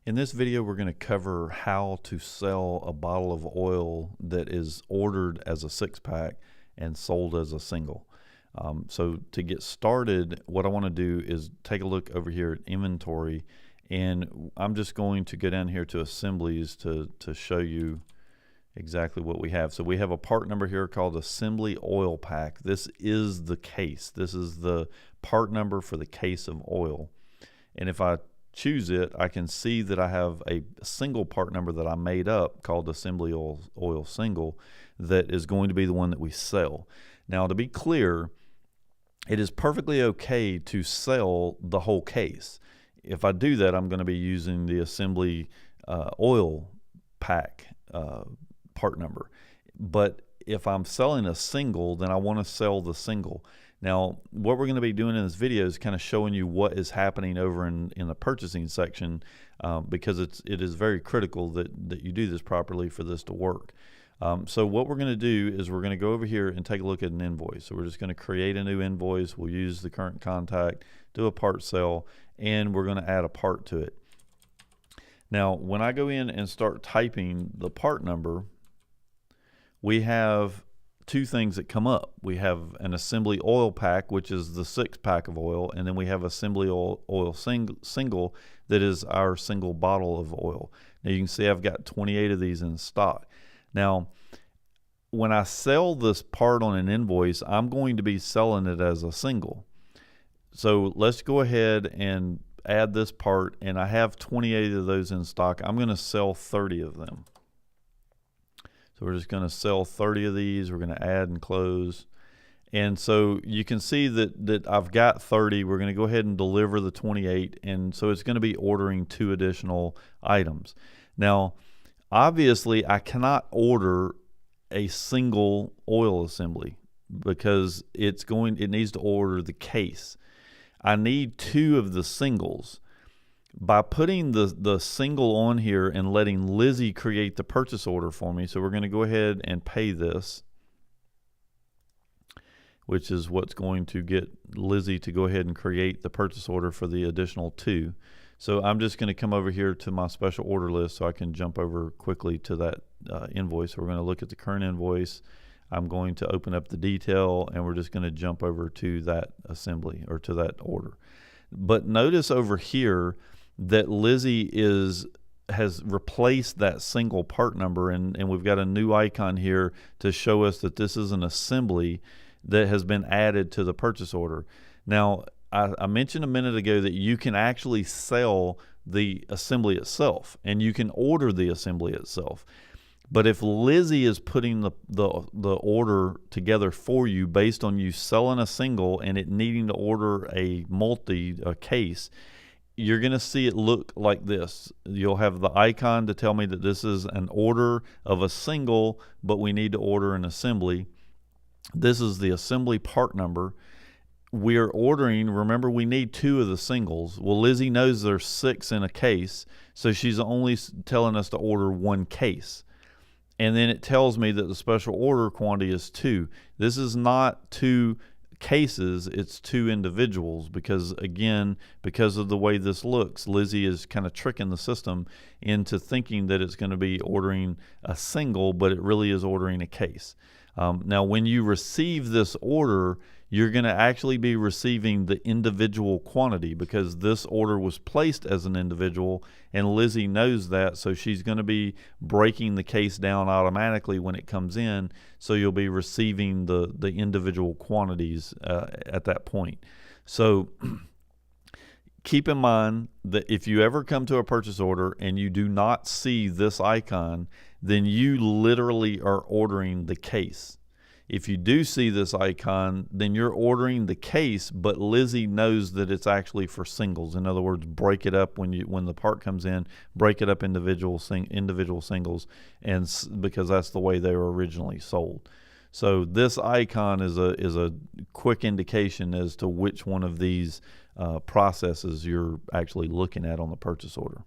In this video, we're going to cover how to sell a bottle of oil that is ordered as a 6-pack and sold as a single. So to get started, what I want to do is take a look over here at inventory, and I'm just going to go down here to assemblies to show you exactly what we have. So we have a part number here called assembly oil pack. This is the case. This is the part number for the case of oil. And if I choose it, I can see that I have a single part number that I made up called assembly oil single that is going to be the one that we sell. Now, to be clear, it is perfectly okay to sell the whole case. If I do that, I'm going to be using the assembly oil pack part number. But if I'm selling a single, then I want to sell the single. Now, what we're going to be doing in this video is kind of showing you what is happening over in the purchasing section, because it is very critical that you do this properly for this to work. So what we're going to do is we're going to go over here and take a look at an invoice. So we're just going to create a new invoice. We'll use the current contact, do a part sell, and we're going to add a part to it. Now, when I go in and start typing the part number, we have two things that come up. We have an assembly oil pack, which is the 6-pack of oil, and then we have assembly oil single that is our single bottle of oil. Now you can see I've got 28 of these in stock. Now, when I sell this part on an invoice, I'm going to be selling it as a single. So let's go ahead and add this part, and I have 28 of those in stock. I'm going to sell 30 of them. So we're just going to sell 30 of these. We're going to add and close. And so you can see that I've got 30. We're going to go ahead and deliver the 28. And so it's going to be ordering 2 additional items. Now, obviously, I cannot order a single oil assembly because it needs to order the case. I need 2 of the singles. By putting the single on here and letting Lizzie create the purchase order for me, so we're going to go ahead and pay this, which is what's going to get Lizzie to go ahead and create the purchase order for the additional 2. So I'm just going to come over here to my special order list so I can jump over quickly to that invoice. So we're going to look at the current invoice. I'm going to open up the detail, and we're just going to jump over to that assembly or to that order. But notice over here that Lizzie has replaced that single part number, and we've got a new icon here to show us that this is an assembly that has been added to the purchase order. Now, I mentioned a minute ago that you can actually sell the assembly itself, and you can order the assembly itself. But if Lizzie is putting the order together for you based on you selling a single and it needing to order a case, you're going to see it look like this. You'll have the icon to tell me that this is an order of a single, but we need to order an assembly. This is the assembly part number. We're ordering, remember, we need 2 of the singles. Well, Lizzie knows there's 6 in a case, so she's only telling us to order 1 case. And then it tells me that the special order quantity is 2. This is not 2 cases, it's 2 individuals, because again, because of the way this looks, Lizzie is kind of tricking the system into thinking that it's going to be ordering a single, but it really is ordering a case. Now, when you receive this order, you're going to actually be receiving the individual quantity because this order was placed as an individual, and Lizzie knows that, so she's going to be breaking the case down automatically when it comes in, so you'll be receiving the individual quantities at that point. So keep in mind that if you ever come to a purchase order and you do not see this icon, then you literally are ordering the case. If you do see this icon, then you're ordering the case, but Lizzie knows that it's actually for singles. In other words, break it up when the part comes in, break it up individual singles, and because that's the way they were originally sold. So this icon is a quick indication as to which one of these processes you're actually looking at on the purchase order.